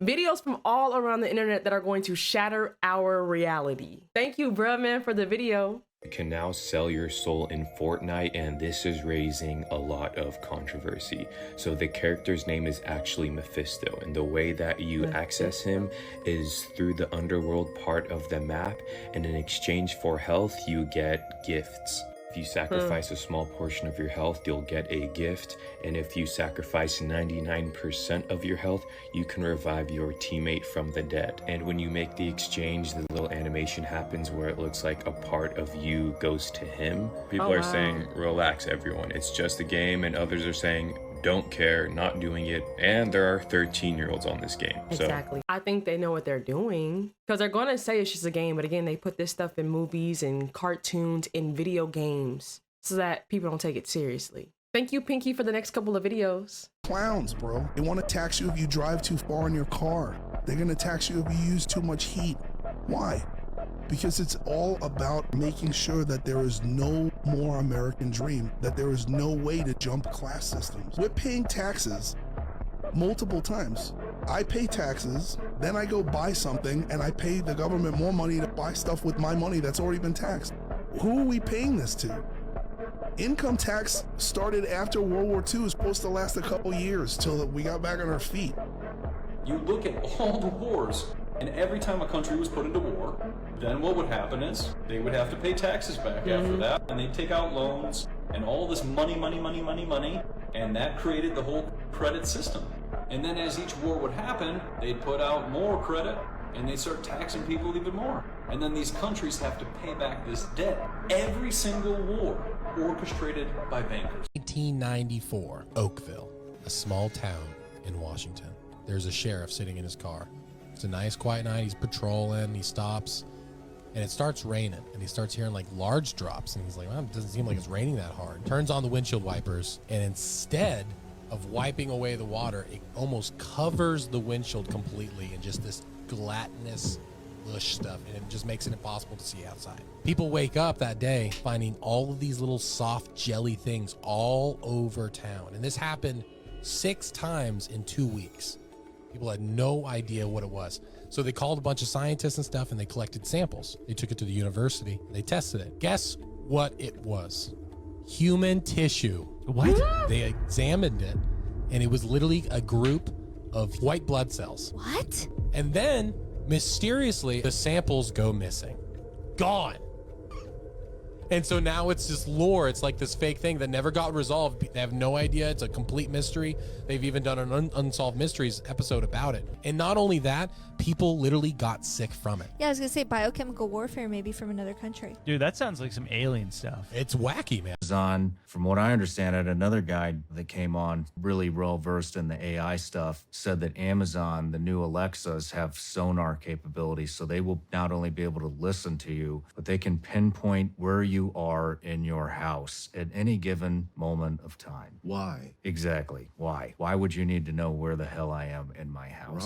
Videos from all around the internet that are going to shatter our reality. Thank you, bruh, man, for the video. You can now sell your soul in Fortnite, and this is raising a lot of controversy. So the character's name is actually Mephisto, and the way that you access him is through the underworld part of the map, and in exchange for health, you get gifts. If you sacrifice a small portion of your health, you'll get a gift, and if you sacrifice 99% of your health, you can revive your teammate from the dead. And when you make the exchange, the little animation happens where it looks like a part of you goes to him. People are saying, relax everyone, it's just a game, and others are saying, don't care, not doing it, and there are 13-year-olds on this game. Exactly. I think they know what they're doing, because they're going to say it's just a game, but again, they put this stuff in movies and cartoons and video games so that people don't take it seriously. Thank you, Pinky, for the next couple of videos. Clowns, bro. They want to tax you if you drive too far in your car. They're going to tax you if you use too much heat. Why? Because it's all about making sure that there is no more American dream, that there is no way to jump class systems. We're paying taxes multiple times. I pay taxes, then I go buy something, and I pay the government more money to buy stuff with my money that's already been taxed. Who are we paying this to? Income tax started after World War II. It's supposed to last a couple years till we got back on our feet. You look at all the wars, and every time a country was put into war, then what would happen is they would have to pay taxes back after that, and they'd take out loans and all this money, and that created the whole credit system. And then as each war would happen, they'd put out more credit, and they'd start taxing people even more. And then these countries have to pay back this debt. Every single war orchestrated by bankers. 1894, Oakville, a small town in Washington. There's a sheriff sitting in his car. It's a nice quiet night. He's patrolling, he stops, and it starts raining, and he starts hearing like large drops, and he's like, well, it doesn't seem like it's raining that hard. Turns on the windshield wipers, and instead of wiping away the water, it almost covers the windshield completely in just this gelatinous lush stuff, and it just makes it impossible to see outside. People wake up that day finding all of these little soft jelly things all over town, and this happened 6 times in 2 weeks. People had no idea what it was. So they called a bunch of scientists and stuff, and they collected samples. They took it to the university. They tested it. Guess what it was? Human tissue. What? They examined it, and it was literally a group of white blood cells. What? And then, mysteriously, the samples go missing. Gone. And so now it's just lore. It's like this fake thing that never got resolved. They have no idea. It's a complete mystery. They've even done an Unsolved Mysteries episode about it. And not only that, people literally got sick from it. Yeah, I was going to say biochemical warfare, maybe from another country. Dude, that sounds like some alien stuff. It's wacky, man. On, from what I understand it, another guy that came on really well versed in the AI stuff said that Amazon, the new Alexas, have sonar capabilities, so they will not only be able to listen to you, but they can pinpoint where you are in your house at any given moment of time. Why? Exactly. Why? Why would you need to know where the hell I am in my house?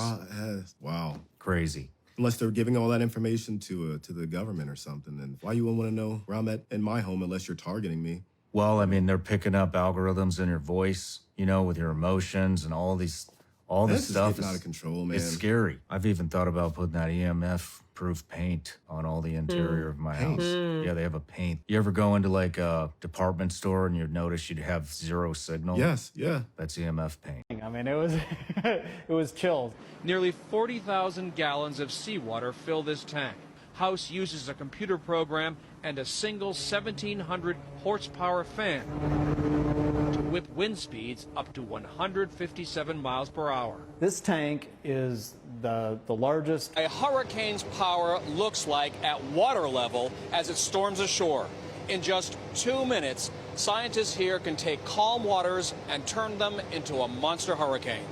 Wow. Crazy. Unless they're giving all that information to the government or something, then why you wouldn't want to know where I'm at in my home unless you're targeting me? Well, I mean, they're picking up algorithms in your voice, you know, with your emotions and all this stuff. It's out of control, man. It's scary. I've even thought about putting that EMF-proof paint on all the interior of my house. Yeah, they have a paint. You ever go into like a department store and you notice you'd have 0 signal? Yes, yeah. That's EMF paint. I mean, it was it was chilled. Nearly 40,000 gallons of seawater fill this tank. House uses a computer program and a single 1,700 horsepower fan to whip wind speeds up to 157 miles per hour. This tank is the largest. A hurricane's power looks like at water level as it storms ashore. In just 2 minutes, scientists here can take calm waters and turn them into a monster hurricane.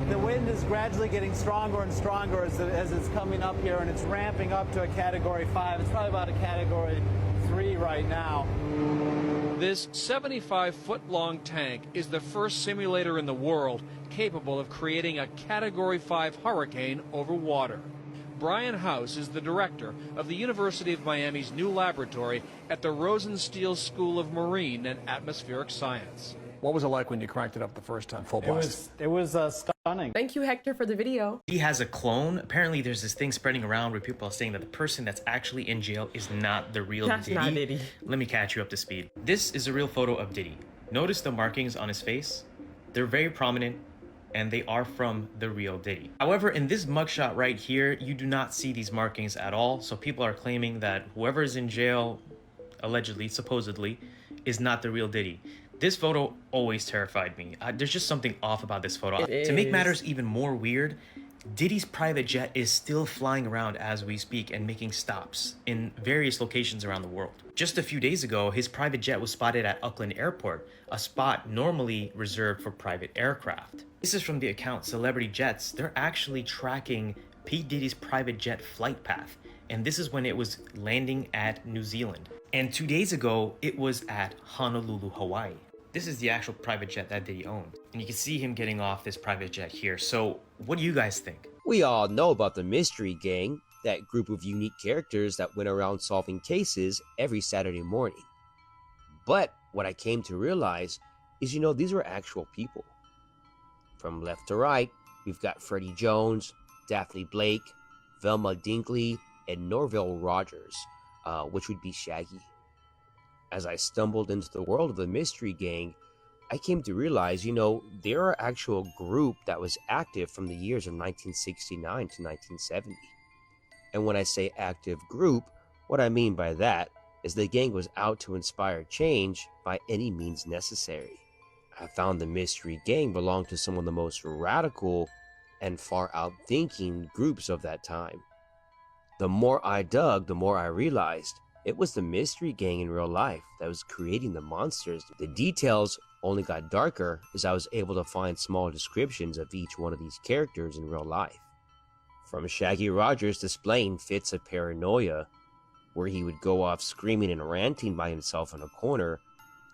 The wind is gradually getting stronger and stronger as it's coming up here, and it's ramping up to a Category 5. It's probably about a Category 3 right now. This 75-foot-long tank is the first simulator in the world capable of creating a Category 5 hurricane over water. Brian House is the director of the University of Miami's new laboratory at the Rosenstiel School of Marine and Atmospheric Science. What was it like when you cranked it up the first time, full blast? It was stunning. running. Thank you, Hector, for the video. He has a clone. Apparently, there's this thing spreading around where people are saying that the person that's actually in jail is not the real That's Diddy. not Diddy. Let me catch you up to speed. This is a real photo of Diddy. Notice the markings on his face. They're very prominent, and they are from the real Diddy. However, in this mugshot right here, you do not see these markings at all. So people are claiming that whoever is in jail, allegedly, supposedly, is not the real Diddy. This photo always terrified me. There's just something off about this photo. To make matters even more weird, Diddy's private jet is still flying around as we speak and making stops in various locations around the world. Just a few days ago, his private jet was spotted at Auckland Airport, a spot normally reserved for private aircraft. This is from the account Celebrity Jets. They're actually tracking P. Diddy's private jet flight path, and this is when it was landing at New Zealand. And 2 days ago, it was at Honolulu, Hawaii. This is the actual private jet that Diddy owned. And you can see him getting off this private jet here. So what do you guys think? We all know about the Mystery Gang, that group of unique characters that went around solving cases every Saturday morning. But what I came to realize is, these were actual people. From left to right, we've got Freddie Jones, Daphne Blake, Velma Dinkley, and Norville Rogers, which would be Shaggy. As I stumbled into the world of the Mystery Gang, I came to realize, they're an actual group that was active from the years of 1969 to 1970. And when I say active group, what I mean by that is the gang was out to inspire change by any means necessary. I found the Mystery Gang belonged to some of the most radical and far out-thinking groups of that time. The more I dug, the more I realized it was the Mystery Gang in real life that was creating the monsters. The details only got darker as I was able to find small descriptions of each one of these characters in real life. From Shaggy Rogers displaying fits of paranoia, where he would go off screaming and ranting by himself in a corner,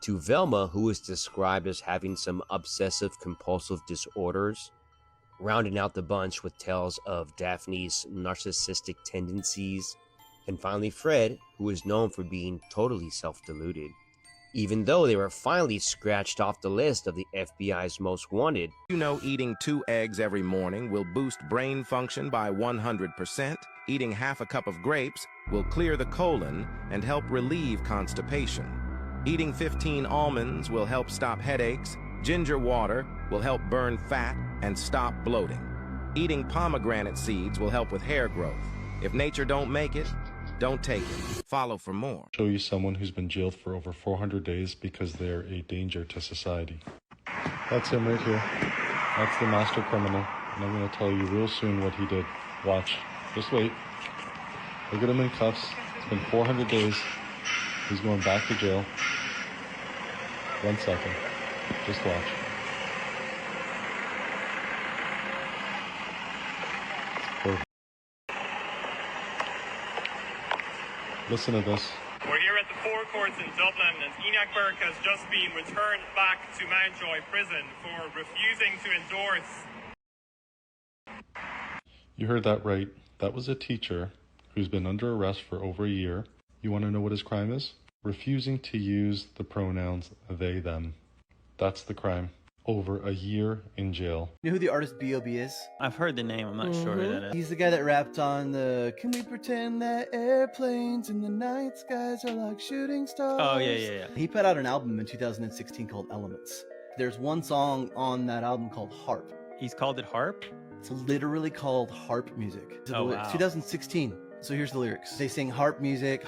to Velma, who was described as having some obsessive-compulsive disorders, rounding out the bunch with tales of Daphne's narcissistic tendencies, and finally Fred, who was known for being totally self-deluded. Even though they were finally scratched off the list of the FBI's most wanted. Eating 2 eggs every morning will boost brain function by 100%. Eating half a cup of grapes will clear the colon and help relieve constipation. Eating 15 almonds will help stop headaches. Ginger water will help burn fat and stop bloating. Eating pomegranate seeds will help with hair growth. If nature don't make it, don't take it. Follow for more. Show you someone who's been jailed for over 400 days because they're a danger to society. That's him right here. That's the master criminal. And I'm going to tell you real soon what he did. Watch. Just wait. Look at him in cuffs. It's been 400 days. He's going back to jail. 1 second. Just watch. Listen to this. We're here at the forecourts in Dublin, and Enoch Burke has just been returned back to Mountjoy Prison for refusing to endorse. You heard that right. That was a teacher who's been under arrest for over a year. You want to know what his crime is? Refusing to use the pronouns they, them. That's the crime. Over a year in jail. You know who the artist B.O.B. is? I've heard the name. I'm not sure who that is. He's the guy that rapped on the "Can we pretend that airplanes in the night skies are like shooting stars?" Oh, yeah. He put out an album in 2016 called Elements. There's one song on that album called Harp. He's called it Harp? It's literally called harp music. Oh, wow. 2016. So here's the lyrics. They sing harp music,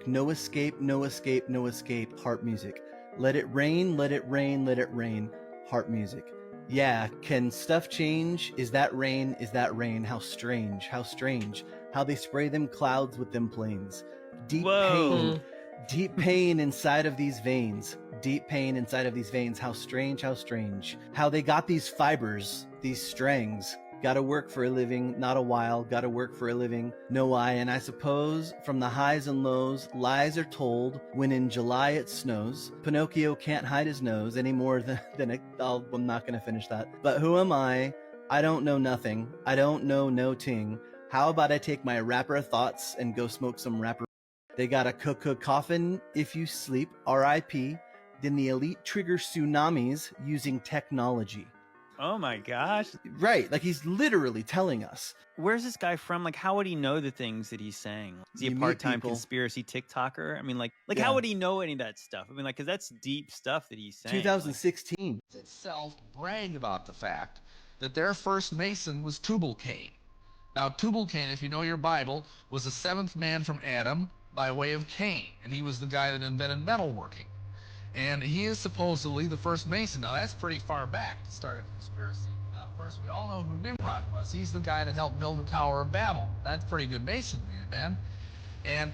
no escape, no escape, no escape, harp music. Let it rain, let it rain, let it rain. Harp music. Yeah, can stuff change? Is that rain? Is that rain? How strange, how strange. How they spray them clouds with them planes. Deep pain. Deep pain inside of these veins. Deep pain inside of these veins. How strange, how strange. How they got these fibers, these strands. Gotta work for a living, not a while, gotta work for a living, no I. And I suppose from the highs and lows, lies are told when in July it snows. Pinocchio can't hide his nose any more than I'm not gonna finish that. But who am I? I don't know nothing. I don't know no ting. How about I take my rapper thoughts and go smoke some rapper? They got a coffin if you sleep, R.I.P. Then the elite trigger tsunamis using technology. Oh my gosh. Right, like he's literally telling us. Where's this guy from? Like, how would he know the things that he's saying? Is he a You meet part-time people. conspiracy TikToker? I mean, like Yeah. how would he know any of that stuff? I mean, like, because that's deep stuff that he's saying. 2016. Itself bragged about the fact that their first Mason was Tubal-Cain. Now, Tubal-Cain, if you know your Bible, was the seventh man from Adam by way of Cain, and he was the guy that invented metalworking. And he is supposedly the first Mason. Now, that's pretty far back to start a conspiracy. Now, of course, we all know who Nimrod was. He's the guy that helped build the Tower of Babel. That's pretty good masonry, man. And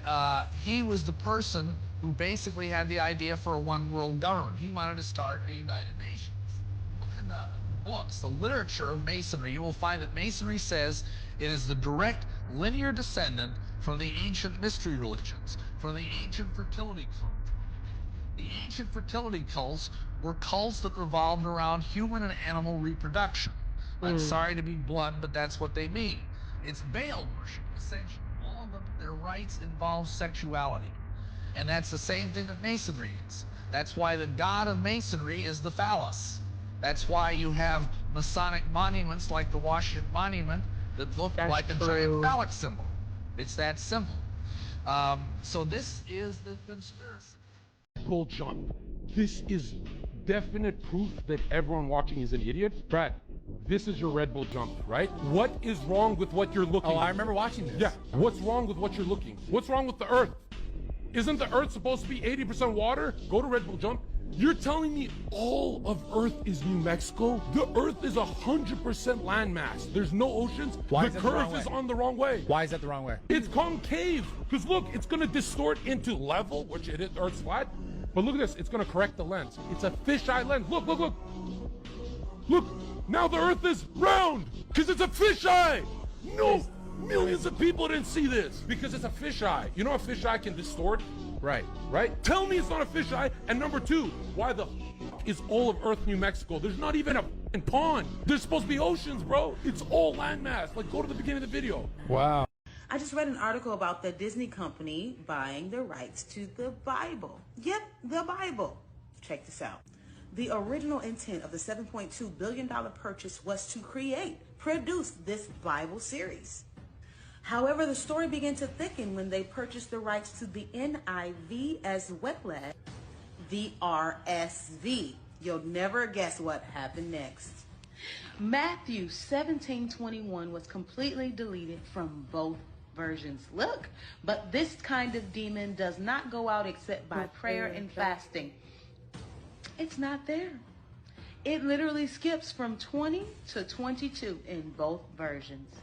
he was the person who basically had the idea for a one-world government. He wanted to start a United Nations. Look in the books, the literature of Masonry, you will find that Masonry says it is the direct linear descendant from the ancient mystery religions, from the ancient fertility cults. The ancient fertility cults were cults that revolved around human and animal reproduction. I'm sorry to be blunt, but that's what they mean. It's Baal worship, essentially. All of their rites involve sexuality. And that's the same thing that Masonry is. That's why the god of Masonry is the phallus. That's why you have Masonic monuments like the Washington Monument that look like a giant phallic symbol. It's that simple. So this is the conspiracy. Bull jump. This is definite proof that everyone watching is an idiot. Brad, this is your Red Bull jump, right? What is wrong with what you're looking? Oh, I remember watching this. Yeah. What's wrong with what you're looking? What's wrong with the Earth? Isn't the Earth supposed to be 80% water? Go to Red Bull jump. You're telling me all of Earth is New Mexico? The Earth is 100% landmass. There's no oceans. Why the is that the curve wrong is way? on the wrong way. Why is that the wrong way? It's concave. Because look, it's gonna distort into level, which it is, Earth's flat. But look at this, it's gonna correct the lens. It's a fisheye lens. Look, look, look. Look, now the Earth is round, because it's a fisheye. No, millions of people didn't see this, because it's a fisheye. You know a fisheye can distort? Right. Right? Tell me it's not a fisheye. And number two, why the is all of Earth New Mexico? There's not even a pond. There's supposed to be oceans, bro. It's all landmass. Like, go to the beginning of the video. Wow. I just read an article about the Disney company buying the rights to the Bible. Yep, the Bible. Check this out. The original intent of the $7.2 billion purchase was to produce this Bible series. However, the story began to thicken when they purchased the rights to the NIV as well as the RSV. You'll never guess what happened next. Matthew 17:21 was completely deleted from both versions. Look, but this kind of demon does not go out except by prayer and fasting. It's not there. It literally skips from 20 to 22 in both versions.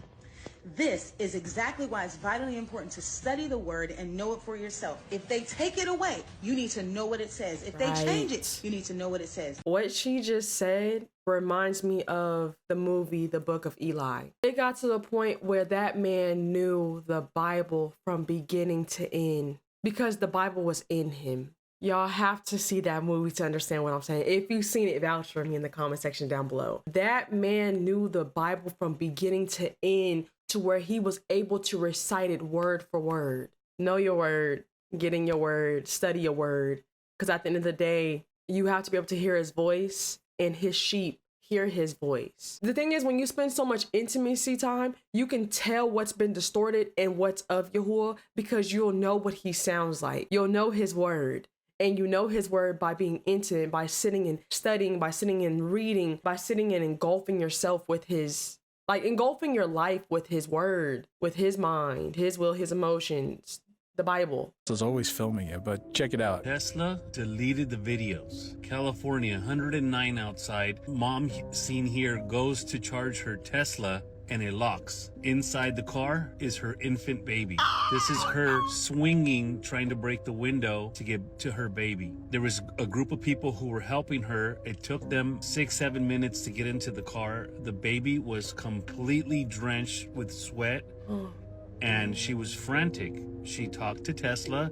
This is exactly why it's vitally important to study the word and know it for yourself. If they take it away, you need to know what it says. If they change it, you need to know what it says. What she just said reminds me of the movie The Book of Eli. It got to the point where that man knew the Bible from beginning to end because the Bible was in him. Y'all have to see that movie to understand what I'm saying. If you've seen it, vouch for me in the comment section down below. That man knew the Bible from beginning to end to where he was able to recite it word for word. Know your word, get in your word, study your word. Because at the end of the day, you have to be able to hear his voice and his sheep hear his voice. The thing is, when you spend so much intimacy time, you can tell what's been distorted and what's of Yahuwah because you'll know what he sounds like. You'll know his word. And you know his word by being intimate, by sitting and studying, by sitting and reading, by sitting and engulfing yourself with his, like engulfing your life with his word, with his mind, his will, his emotions, the Bible. I was always filming it, but check it out. Tesla deleted the videos. California, 109 outside. Mom seen here goes to charge her Tesla and it locks. Inside the car is her infant baby. This is her swinging, trying to break the window to get to her baby. There was a group of people who were helping her. It took them 6-7 minutes to get into the car. The baby was completely drenched with sweat and she was frantic. She talked to Tesla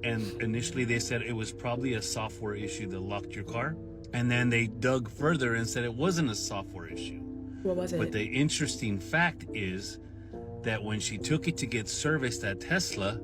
and initially they said it was probably a software issue that locked your car. And then they dug further and said it wasn't a software issue. What was it? But the interesting fact is that when she took it to get serviced at Tesla,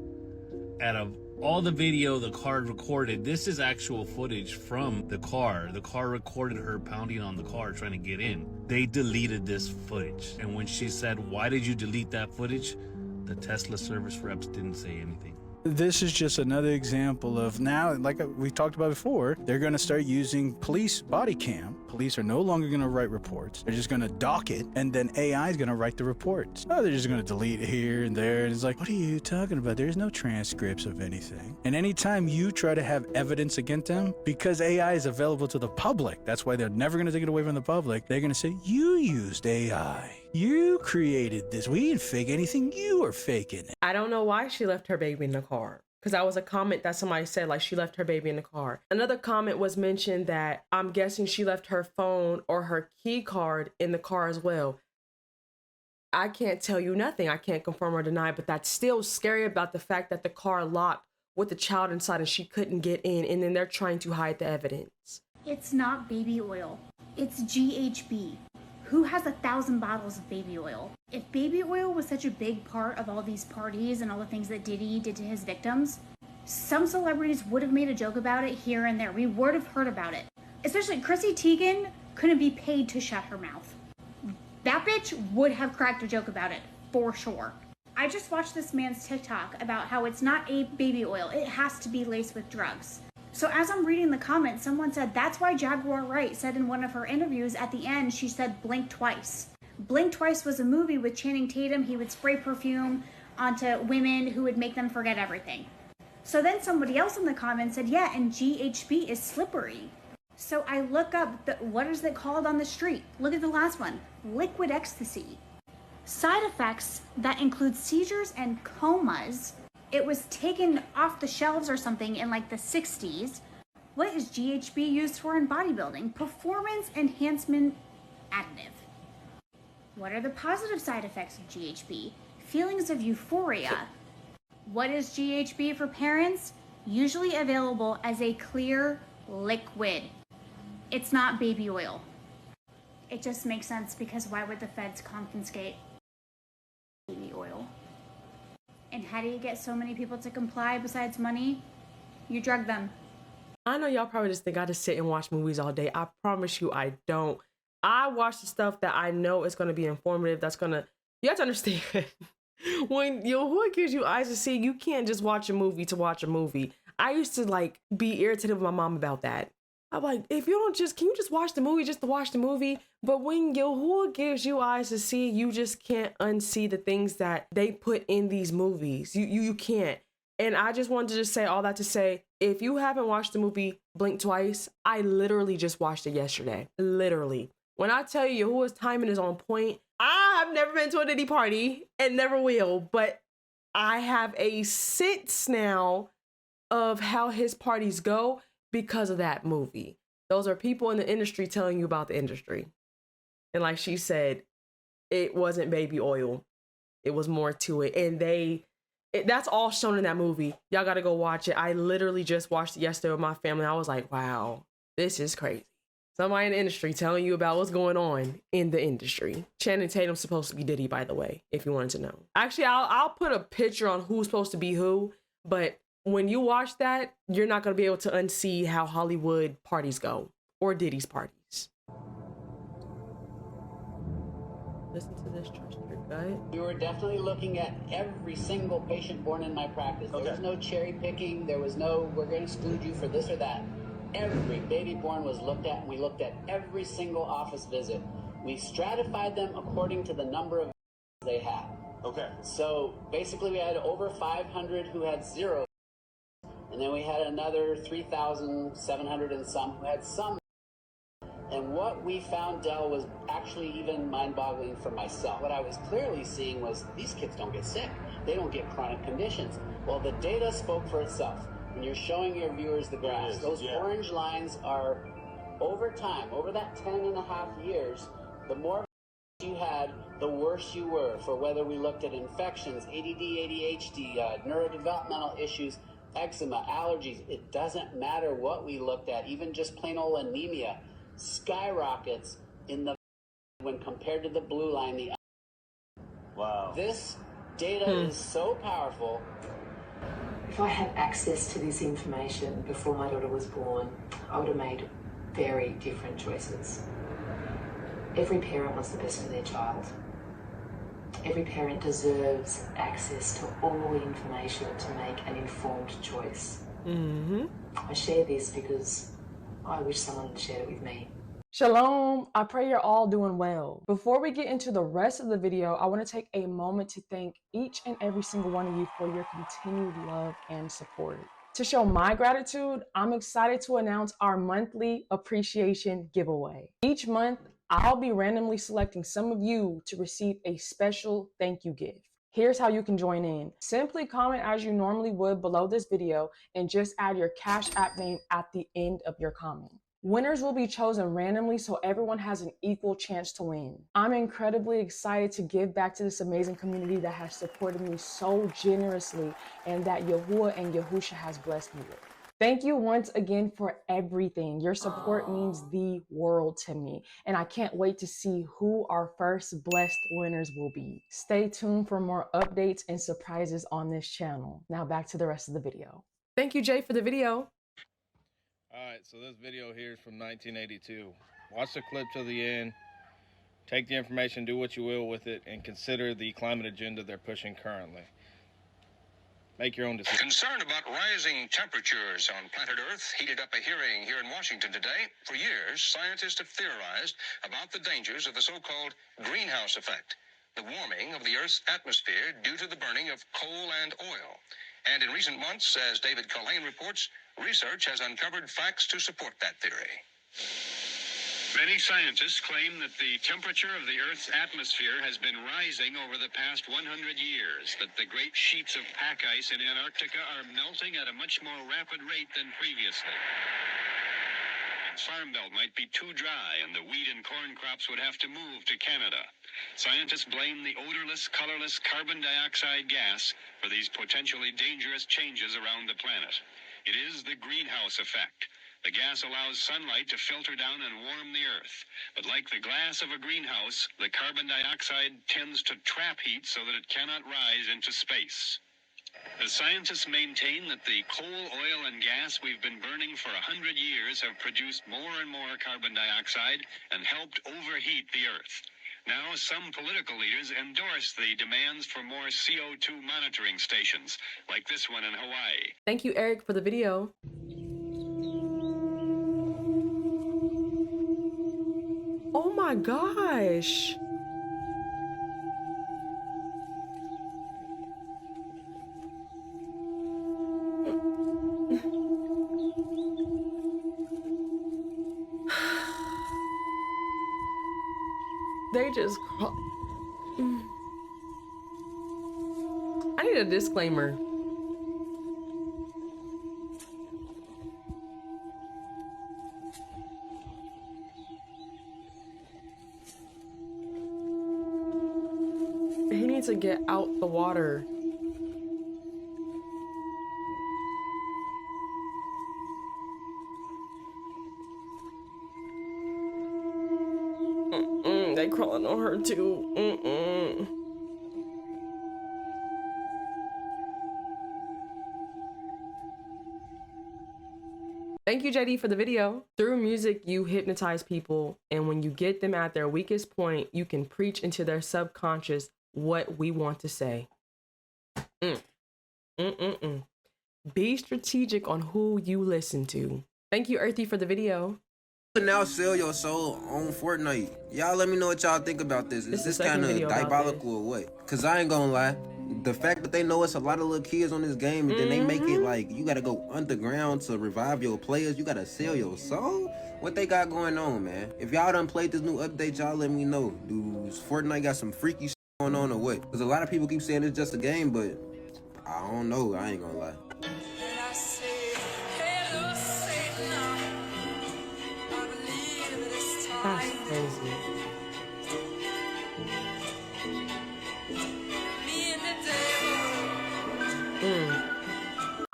at a All the video the car recorded, this is actual footage from the car. The car recorded her pounding on the car trying to get in. They deleted this footage. And when she said, "Why did you delete that footage?" the Tesla service reps didn't say anything. This is just another example of now, like we talked about before, they're going to start using police body cam. Police are no longer going to write reports. They're just going to dock it, and then AI is going to write the reports. Oh, they're just going to delete it here and there. And it's like, what are you talking about? There's no transcripts of anything. And anytime you try to have evidence against them, because AI is available to the public, that's why they're never going to take it away from the public. They're going to say, you used AI. You created this. We didn't fake anything. You are faking it. I don't know why she left her baby in the car. Because that was a comment that somebody said, like, she left her baby in the car. Another comment was mentioned that I'm guessing she left her phone or her key card in the car as well. I can't tell you nothing. I can't confirm or deny, but that's still scary about the fact that the car locked with the child inside and she couldn't get in, and then they're trying to hide the evidence. It's not baby oil. It's GHB. Who has 1,000 bottles of baby oil? If baby oil was such a big part of all these parties and all the things that Diddy did to his victims, some celebrities would have made a joke about it here and there. We would have heard about it. Especially Chrissy Teigen couldn't be paid to shut her mouth. That bitch would have cracked a joke about it, for sure. I just watched this man's TikTok about how it's not a baby oil. It has to be laced with drugs. So as I'm reading the comments, someone said, that's why Jaguar Wright said in one of her interviews at the end, she said, blink twice. Blink Twice was a movie with Channing Tatum. He would spray perfume onto women who would make them forget everything. So then somebody else in the comments said, yeah, and GHB is slippery. So I look up, what is it called on the street? Look at the last one, liquid ecstasy. Side effects that include seizures and comas. It was taken off the shelves or something in like the 60s. What is GHB used for in bodybuilding? Performance enhancement additive. What are the positive side effects of GHB? Feelings of euphoria. What is GHB for parents? Usually available as a clear liquid. It's not baby oil. It just makes sense because why would the feds confiscate baby oil? And how do you get so many people to comply besides money? You drug them. I know y'all probably just think I just sit and watch movies all day. I promise you I don't. I watch the stuff that I know is going to be informative. You have to understand. When Yahuwah gives you eyes to see, you can't just watch a movie to watch a movie. I used to be irritated with my mom about that. I'm like, can you just watch the movie just to watch the movie? But when Yahuwah gives you eyes to see, you just can't unsee the things that they put in these movies. You can't. And I just wanted to just say all that to say, if you haven't watched the movie Blink Twice, I literally just watched it yesterday. Literally. When I tell you Yahuwah's timing is on point, I have never been to a Diddy party and never will, but I have a sense now of how his parties go because of that movie. Those are people in the industry telling you about the industry. And like she said, it wasn't baby oil. It was more to it. And that's all shown in that movie. Y'all got to go watch it. I literally just watched it yesterday with my family. I was like, wow, this is crazy. Somebody in the industry telling you about what's going on in the industry. Channing Tatum's supposed to be Diddy, by the way, if you wanted to know. Actually, I'll put a picture on who's supposed to be who, but when you watch that, you're not going to be able to unsee how Hollywood parties go or Diddy's parties. Listen to this, trust your gut. We were definitely looking at every single patient born in my practice. There was no cherry picking. There was no, we're going to exclude you for this or that. Every baby born was looked at, and we looked at every single office visit. We stratified them according to the number of they had. Okay. So basically we had over 500 who had zero. And then we had another 3,700 and some who had some. And what we found, Del, was actually even mind-boggling for myself. What I was clearly seeing was these kids don't get sick. They don't get chronic conditions. Well, the data spoke for itself. When you're showing your viewers the graphs, those orange lines are over time, over that 10 and a half years, the more you had, the worse you were for whether we looked at infections, ADD, ADHD, neurodevelopmental issues, eczema, allergies. It doesn't matter what we looked at, even just plain old anemia skyrockets in the when compared to the blue line. Wow. This data is so powerful. If I had access to this information before my daughter was born, I would have made very different choices. Every parent wants the best for their child. Every parent deserves access to all the information to make an informed choice. I share this because I wish someone had shared it with me. Shalom, I pray you're all doing well. Before we get into the rest of the video, I want to take a moment to thank each and every single one of you for your continued love and support. To show my gratitude, I'm excited to announce our monthly appreciation giveaway. Each month, I'll be randomly selecting some of you to receive a special thank you gift. Here's how you can join in. Simply comment as you normally would below this video and just add your Cash App name at the end of your comment. Winners will be chosen randomly so everyone has an equal chance to win. I'm incredibly excited to give back to this amazing community that has supported me so generously and that Yahuwah and Yahusha has blessed me with. Thank you once again for everything. Your support means the world to me, and I can't wait to see who our first blessed winners will be. Stay tuned for more updates and surprises on this channel. Now back to the rest of the video. Thank you, Jay, for the video. All right, so this video here is from 1982. Watch the clip to the end. Take the information, do what you will with it, and consider the climate agenda they're pushing currently. Make your own decision. Concern about rising temperatures on planet Earth heated up a hearing here in Washington today. For years, scientists have theorized about the dangers of the so-called greenhouse effect, the warming of the Earth's atmosphere due to the burning of coal and oil. And in recent months, as David Culhane reports, research has uncovered facts to support that theory. Many scientists claim that the temperature of the Earth's atmosphere has been rising over the past 100 years, that the great sheets of pack ice in Antarctica are melting at a much more rapid rate than previously. The Farm Belt might be too dry, and the wheat and corn crops would have to move to Canada. Scientists blame the odorless, colorless carbon dioxide gas for these potentially dangerous changes around the planet. It is the greenhouse effect. The gas allows sunlight to filter down and warm the Earth. But like the glass of a greenhouse, the carbon dioxide tends to trap heat so that it cannot rise into space. The scientists maintain that the coal, oil, and gas we've been burning for 100 years have produced more and more carbon dioxide and helped overheat the Earth. Now, some political leaders endorse the demands for more CO2 monitoring stations, like this one in Hawaii. Thank you, Eric, for the video. Oh my gosh. They just I need a disclaimer. He needs to get out the water. They crawling on her too. Thank you, JD, for the video. Through music, you hypnotize people, and when you get them at their weakest point, you can preach into their subconscious what we want to say. Be strategic on who you listen to. Thank you, Earthy, for the video. You can now sell your soul on Fortnite. Y'all let me know what y'all think about this. Is this kind of diabolical or what? Cause I ain't gonna lie, the fact that they know it's a lot of little kids on this game and then they make it like you gotta go underground to revive your players, you gotta sell your soul? What they got going on, man? If y'all done played this new update, y'all let me know. Does Fortnite got some freaky shit going on or what? Cause a lot of people keep saying it's just a game, but I don't know, I ain't gonna lie. That's crazy.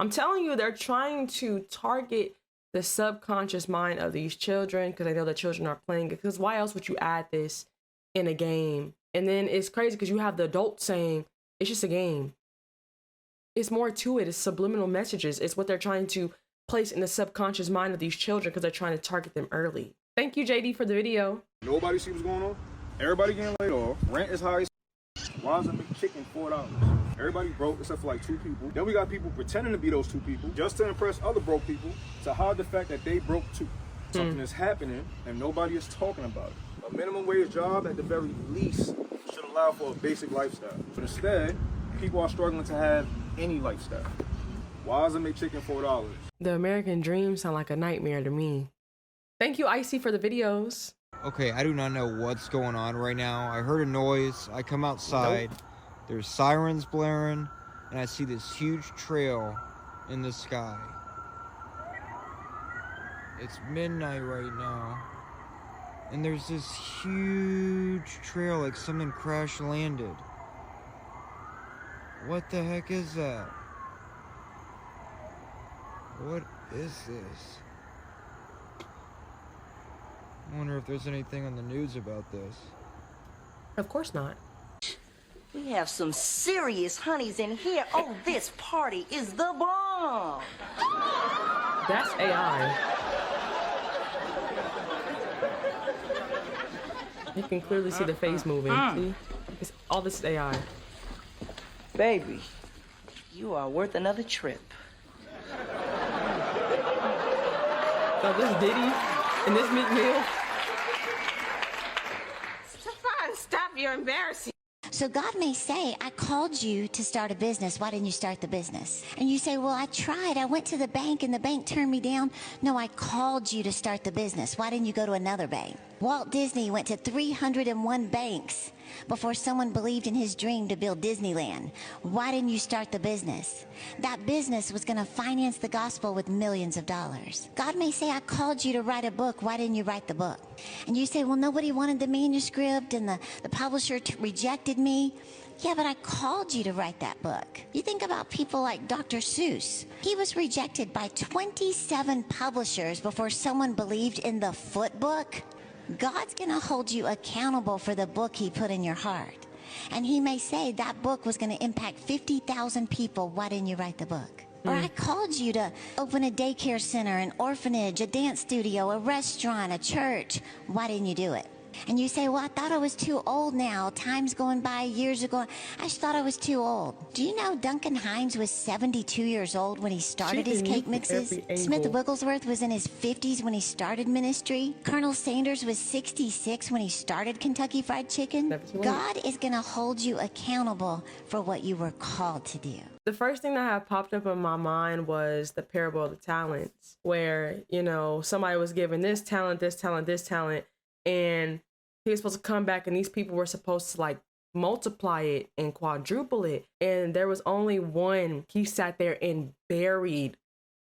I'm telling you, they're trying to target the subconscious mind of these children because they know the children are playing it. Because why else would you add this in a game? And then it's crazy because you have the adults saying it's just a game. it's more to it. It's subliminal messages. It's what they're trying to place in the subconscious mind of these children because they're trying to target them early. Thank you, JD, for the video. Nobody sees what's going on. Everybody getting laid off. Rent is high. Why is a McChicken $4? Everybody broke except for like 2 people. Then we got people pretending to be those 2 people just to impress other broke people to hide the fact that they broke too. Something is happening and nobody is talking about it. A minimum wage job at the very least should allow for a basic lifestyle. But instead, people are struggling to have any lifestyle. Why is a McChicken $4? The American dream sound like a nightmare to me. Thank you, Icy, for the videos. Okay, I do not know what's going on right now. I heard a noise. I come outside. Nope. There's sirens blaring, and I see this huge trail in the sky. It's midnight right now, and there's this huge trail like something crash landed. What the heck is that? What is this? I wonder if there's anything on the news about this. Of course not. We have some serious honeys in here. Oh, this party is the bomb. That's AI. You can clearly see the face moving. See? It's, all this is AI. Baby, you are worth another trip. So this Diddy and this Meek Mill. Stefan, stop, you're embarrassing. So God may say, I called you to start a business. Why didn't you start the business? And you say, well, I tried. I went to the bank and the bank turned me down. No, I called you to start the business. Why didn't you go to another bank? Walt Disney went to 301 banks before someone believed in his dream to build Disneyland. Why didn't you start the business? That business was going to finance the gospel with millions of dollars. God may say, I called you to write a book. Why didn't you write the book? And you say, well, nobody wanted the manuscript and the publisher rejected me. Yeah, but I called you to write that book. You think about people like Dr. Seuss. He was rejected by 27 publishers before someone believed in the Foot book. God's going to hold you accountable for the book he put in your heart. And he may say that book was going to impact 50,000 people. Why didn't you write the book? Or I called you to open a daycare center, an orphanage, a dance studio, a restaurant, a church. Why didn't you do it? And you say, well, I thought I was too old now. Time's going by, years are going. I just thought I was too old. Do you know Duncan Hines was 72 years old when he started his cake mixes? Smith Wigglesworth was in his 50s when he started ministry. Colonel Sanders was 66 when he started Kentucky Fried Chicken. God is going to hold you accountable for what you were called to do. The first thing that had popped up in my mind was the parable of the talents, where, you know, somebody was given this talent, this talent, this talent, and he was supposed to come back and these people were supposed to like multiply it and quadruple it. And there was only one. He sat there and buried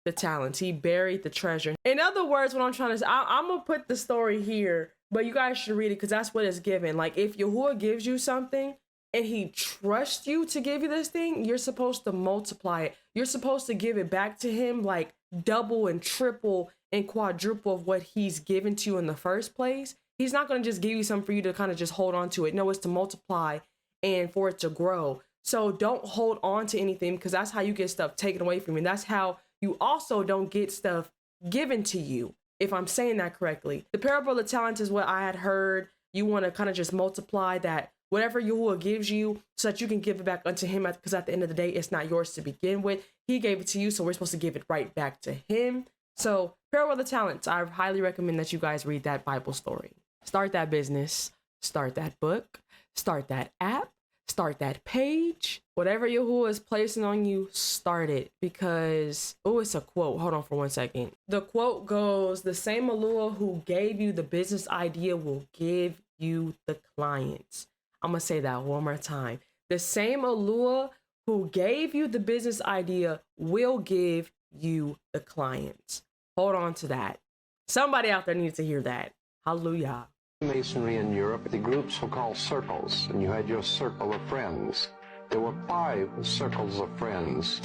the talents. He buried the treasure. In other words, what I'm trying to say, I'm going to put the story here, but you guys should read it because that's what it's given. Like if Yahuwah gives you something and he trusts you to give you this thing, you're supposed to multiply it. You're supposed to give it back to him like double and triple and quadruple of what he's given to you in the first place. He's not going to just give you something for you to kind of just hold on to it. No, it's to multiply and for it to grow. So don't hold on to anything because that's how you get stuff taken away from you. And that's how you also don't get stuff given to you, if I'm saying that correctly. The parable of the talents is what I had heard. You want to kind of just multiply that whatever Yahuwah gives you so that you can give it back unto him, because at the end of the day, it's not yours to begin with. He gave it to you, so we're supposed to give it right back to him. So parable of the talents, I highly recommend that you guys read that Bible story. Start that business, start that book, start that app, start that page. Whatever Yahuwah is placing on you, start it, because, oh, it's a quote. Hold on for 1 second. The quote goes, the same Alua who gave you the business idea will give you the clients. I'm going to say that one more time. The same Alua who gave you the business idea will give you the clients. Hold on to that. Somebody out there needs to hear that. Hallelujah. Masonry in Europe, the groups were called circles, and you had your circle of friends. There were 5 circles of friends,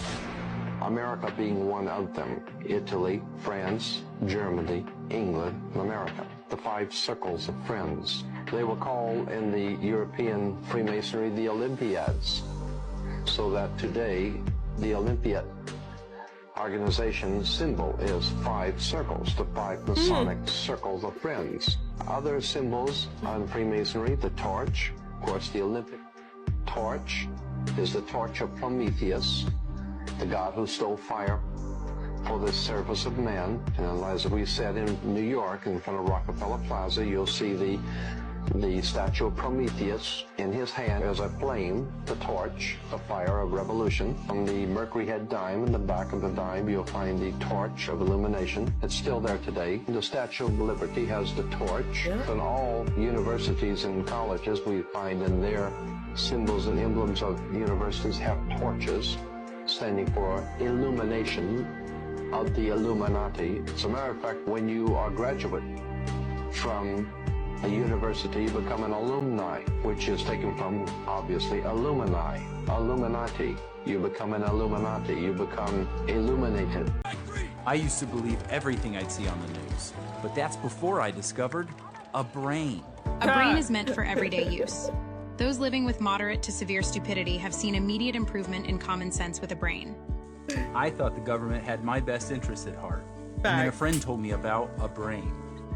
America being one of them. Italy, France, Germany, England, and America. The 5 circles of friends. They were called in the European Freemasonry the Olympiads. So that today, The Olympia organization's symbol is 5 circles, the 5 Masonic circles of friends. Other symbols on Freemasonry, the torch. Of course, the Olympic torch is the torch of Prometheus, the god who stole fire for the service of man. And as we said in New York, in front of Rockefeller Plaza, you'll see the statue of Prometheus. In his hand is a flame, the torch, the fire of revolution. On the Mercury head dime, in the back of the dime, you'll find the torch of illumination. It's still there today. The Statue of Liberty has the torch. Yeah. In all universities and colleges, we find in their symbols and emblems of universities have torches, standing for illumination of the Illuminati. As a matter of fact, when you are a graduate from a university, you become an alumni, which is taken from, obviously, alumni, Illuminati. You become an Illuminati. You become illuminated. I used to believe everything I'd see on the news, but that's before I discovered a brain. A brain is meant for everyday use. Those living with moderate to severe stupidity have seen immediate improvement in common sense with a brain. I thought the government had my best interests at heart. And then a friend told me about a brain.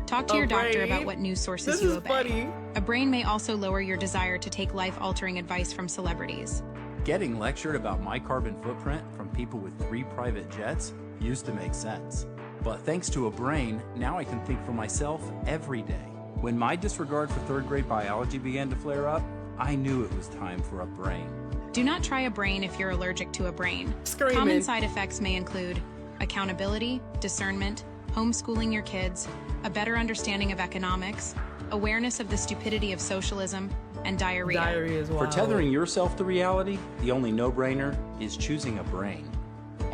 Talk to your doctor about what news sources you obey. Funny. A brain may also lower your desire to take life-altering advice from celebrities. Getting lectured about my carbon footprint from people with 3 private jets used to make sense. But thanks to a brain, now I can think for myself every day. When my disregard for 3rd grade biology began to flare up, I knew it was time for a brain. Do not try a brain if you're allergic to a brain. Screaming. Common side effects may include accountability, discernment, homeschooling your kids, a better understanding of economics, awareness of the stupidity of socialism, and diarrhea. Diarrhea as well. For tethering yourself to reality, the only no-brainer is choosing a brain.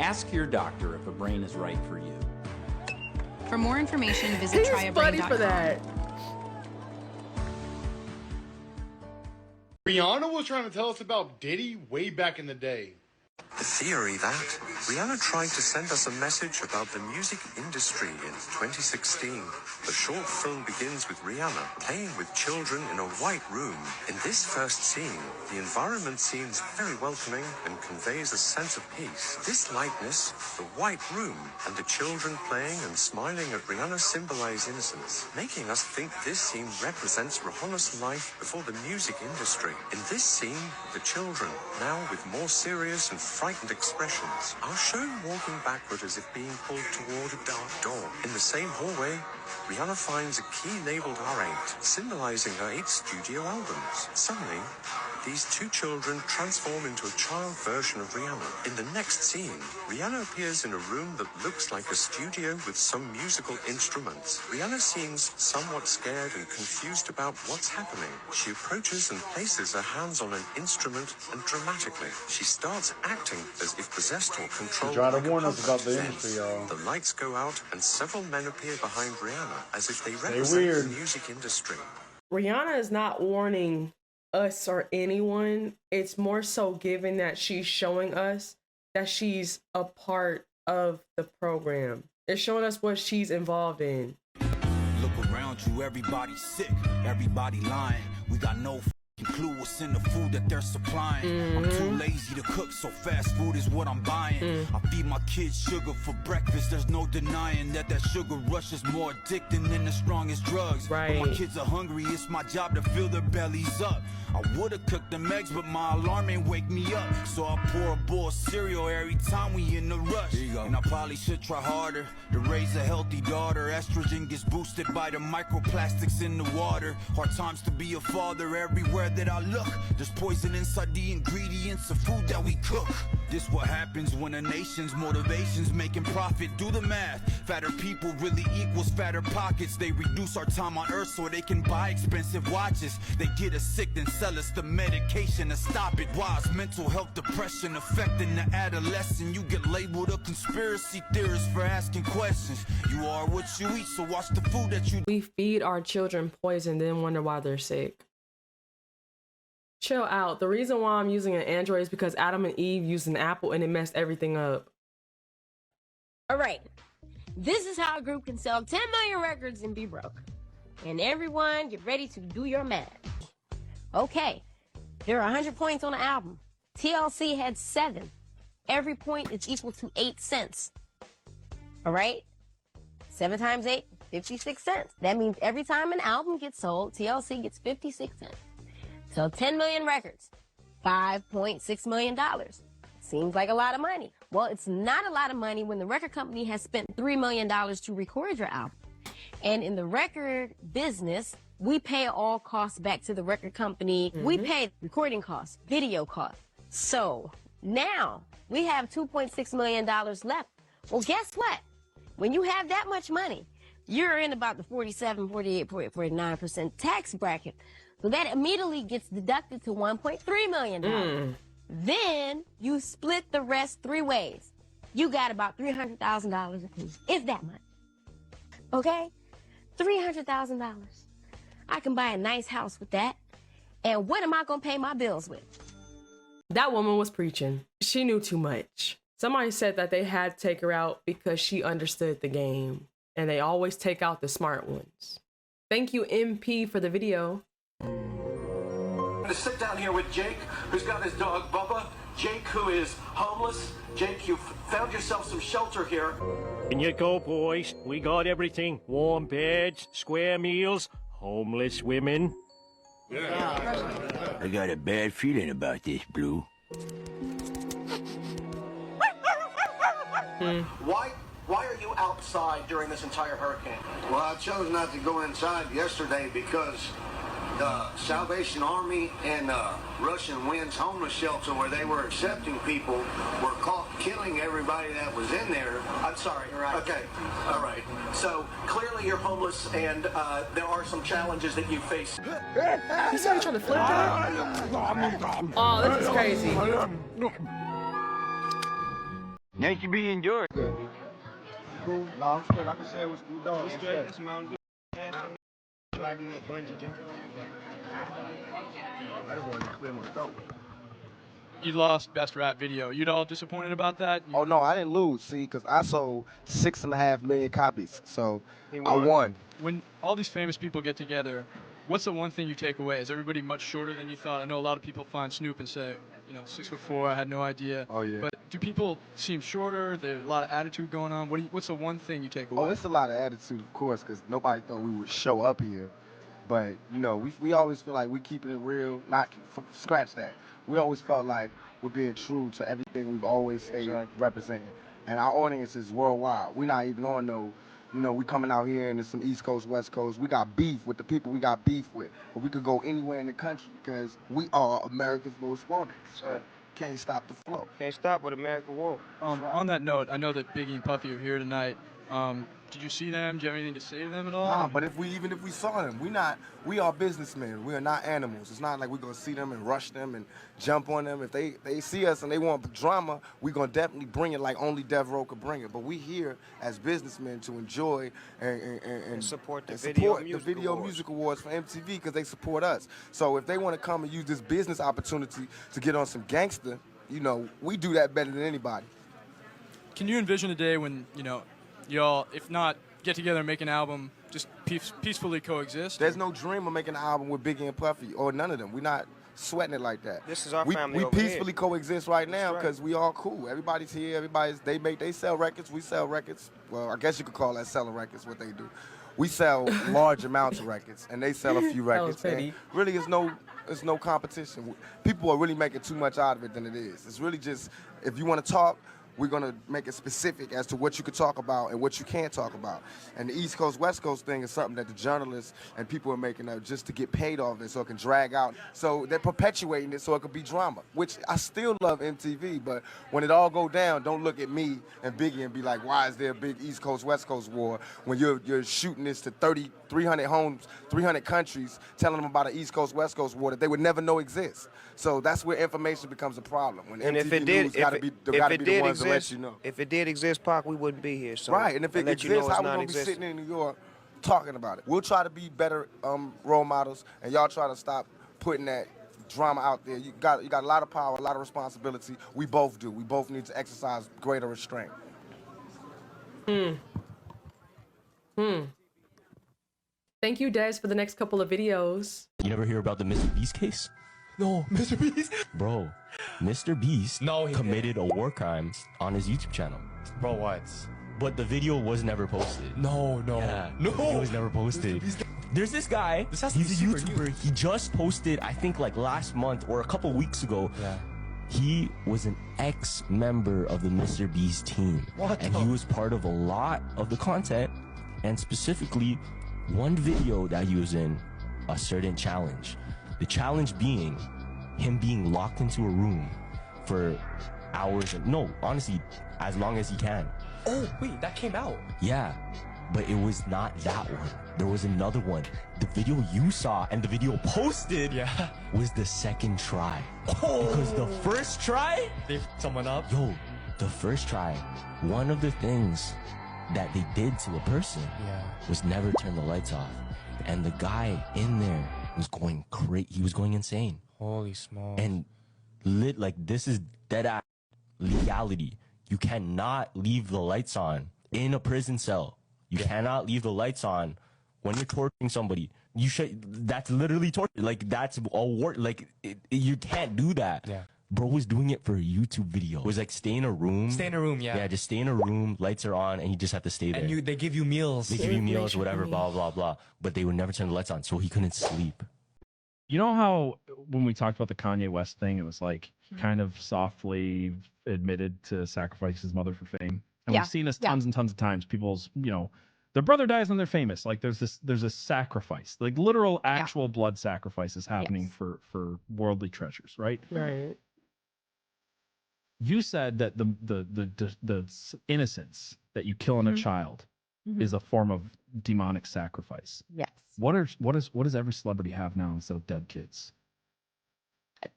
Ask your doctor if a brain is right for you. For more information, visit tryabrain.com. for that. Rihanna was trying to tell us about Diddy way back in the day. The theory that Rihanna tried to send us a message about the music industry in 2016. The short film begins with Rihanna playing with children in a white room. In this first scene, the environment seems very welcoming and conveys a sense of peace. This lightness, the white room, and the children playing and smiling at Rihanna symbolize innocence, making us think this scene represents Rihanna's life before the music industry. In this scene, the children, now with more serious and frightened expressions, are shown walking backward as if being pulled toward a dark door. In the same hallway, Rihanna finds a key labeled R8, symbolizing her 8 studio albums. Suddenly, these 2 children transform into a child version of Rihanna. In the next scene, Rihanna appears in a room that looks like a studio with some musical instruments. Rihanna seems somewhat scared and confused about what's happening. She approaches and places her hands on an instrument, and dramatically, she starts acting as if possessed or controlled. They're trying to warn us about the industry, y'all. The lights go out, and several men appear behind Rihanna, as if they represent the music industry. Rihanna is not warning us or anyone. It's more so given that she's showing us that she's a part of the program. It's showing us what she's involved in. Look around you, everybody's sick, everybody lying. We got no clue what's in the food that they're supplying. I'm too lazy to cook, so fast food is what I'm buying. I feed my kids sugar for breakfast. There's no denying that sugar rush is more addicting than the strongest drugs. When my kids are hungry, it's my job to fill their bellies up. I would've cooked them eggs, but my alarm ain't wake me up. So I pour a bowl of cereal every time we in the rush. And I probably should try harder to raise a healthy daughter. Estrogen gets boosted by the microplastics in the water. Hard times to be a father everywhere that I look. There's poison inside the ingredients of food that we cook. This what happens when a nation's motivation's making profit. Do the math. Fatter people really equals fatter pockets. They reduce our time on earth so they can buy expensive watches. They get us sick, then sell us the medication to stop it. Why is mental health depression affecting the adolescent? You get labeled a conspiracy theorist for asking questions. You are what you eat, so watch the food that you... We feed our children poison, then wonder why they're sick. Chill out. The reason why I'm using an Android is because Adam and Eve used an Apple and it messed everything up. All right. This is how a group can sell 10 million records and be broke. And everyone, get ready to do your math. Okay. There are 100 points on the album. TLC had 7. every point is equal to 8 cents. All right? 7 times 8, 56 cents. That means every time an album gets sold, TLC gets 56 cents. So 10 million records, $5.6 million. Seems like a lot of money. Well, it's not a lot of money when the record company has spent $3 million to record your album. And in the record business, we pay all costs back to the record company. We pay recording costs, video costs. So now we have $2.6 million left. Well, guess what? When you have that much money, you're in about the 47, 48, 49% tax bracket. So that immediately gets deducted to $1.3 million. Then you split the rest 3 ways. You got about $300,000 apiece, if that much. Okay? $300,000. I can buy a nice house with that. And what am I going to pay my bills with? That woman was preaching. She knew too much. Somebody said that they had to take her out because she understood the game. And they always take out the smart ones. Thank you, MP, for the video. To sit down here with Jake, who's got his dog Bubba. Jake, who is homeless. Jake, you've found yourself some shelter here. In you go, boys. We got everything. Warm beds, square meals, homeless women. I got a bad feeling about this, Blue. Why are you outside during this entire hurricane? Well, I chose not to go inside yesterday because the Salvation Army and Russian Winds homeless shelter where they were accepting people were caught killing everybody that was in there. I'm sorry. Right. Okay. All right. So clearly you're homeless and there are some challenges that you face. He's already trying to flip that? Oh, this is crazy. Nice to be enjoyed. Cool. No, I'm straight. Like I said, what's good dog? Straight. That's Mountain Dew. I just wanted to clear my throat. You lost Best Rap Video. You all disappointed about that? Oh no, I didn't lose. See, because I sold 6.5 million copies, so I won. When all these famous people get together, what's the one thing you take away? Is everybody much shorter than you thought? I know a lot of people find Snoop and say, 6'4". I had no idea. Oh yeah. But do people seem shorter? There's a lot of attitude going on. What's the one thing you take away? Oh, it's a lot of attitude, of course, because nobody thought we would show up here. But we always feel like we keeping it real. Not scratch that. We always felt like we're being true to everything we've always stayed representing. And our audience is worldwide. We're not even on we coming out here and it's some East Coast, West Coast. We got beef with the people we got beef with. But we could go anywhere in the country because we are America's most wanted. So can't stop the flow. Can't stop what America wants. On that note, I know that Biggie and Puffy are here tonight. Did you see them? Do you have anything to say to them at all? Nah, but even if we saw them, we are businessmen. We are not animals. It's not like we're gonna see them and rush them and jump on them. If they see us and they want drama, we're gonna definitely bring it like only Dev Row could bring it. But we here as businessmen to enjoy and support the Video Music Awards for MTV because they support us. So if they want to come and use this business opportunity to get on some gangster, we do that better than anybody. Can you envision a day when y'all, if not get together and make an album, just peacefully coexist? There's no dream of making an album with Biggie and Puffy or none of them. We're not sweating it like that. This is our we, family We over peacefully here. Coexist right now because we all cool. Everybody's here. They sell records. We sell records. Well, I guess you could call that selling records. What they do. We sell large amounts of records, and they sell a few records. And really, it's no competition. People are really making too much out of it than it is. It's really just if you want to talk. We're going to make it specific as to what you could talk about and what you can't talk about. And the East Coast, West Coast thing is something that the journalists and people are making up just to get paid off it so it can drag out. So they're perpetuating it so it could be drama, which I still love MTV, but when it all go down, don't look at me and Biggie and be like, why is there a big East Coast, West Coast war when you're shooting this to 300 homes, 300 countries, telling them about an East Coast, West Coast war that they would never know exists. So that's where information becomes a problem. When and MTV if it did, News gotta be the ones to let you know. If it did exist, Pac, we wouldn't be here. So right, and if it exists, how we gonna be existent. sitting in New York talking about it? We'll try to be better role models, and y'all try to stop putting that drama out there. You got a lot of power, a lot of responsibility. We both do. We both need to exercise greater restraint. Thank you, Des, for the next couple of videos. You never hear about the Mr. Beast case? No, Mr. Beast. Bro, Mr. Beast committed a war crime on his YouTube channel. Bro, what? But the video was never posted. No. Yeah, No. The video was never posted. There's this guy, he's a YouTuber. He just posted, I think like last month or a couple weeks ago. Yeah. He was an ex-member of the Mr. Beast team. And he was part of a lot of the content, and specifically one video that he was in, a certain challenge. The challenge being him being locked into a room for hours, no, honestly, as long as he can. Oh, wait, that came out. Yeah, but it was not that one. There was another one. The video you saw and the video posted was the second try. Because the first try, they f***ed someone up. Yo, the first try, one of the things that they did to a person was never turn the lights off. And the guy in there was going crazy. He was going insane. Holy smokes. And this is dead ass legality. You cannot leave the lights on in a prison cell. You cannot leave the lights on when you're torturing somebody. You should. That's literally torture. Like, that's a war. Like, you can't do that. Yeah. Bro was doing it for a YouTube video. It was like stay in a room. Stay in a room, yeah. Yeah, just stay in a room. Lights are on, and you just have to stay there. And they give you meals. They give you meals, whatever, blah blah blah. But they would never turn the lights on, so he couldn't sleep. You know how when we talked about the Kanye West thing, it was like he kind of softly admitted to sacrifice his mother for fame. And we've seen this tons and tons of times. People's, their brother dies and they're famous. Like there's a sacrifice, like literal actual blood sacrifices happening for worldly treasures, right? Right. You said that the innocence that you kill in a child is a form of demonic sacrifice. Yes. What does every celebrity have now instead of dead kids?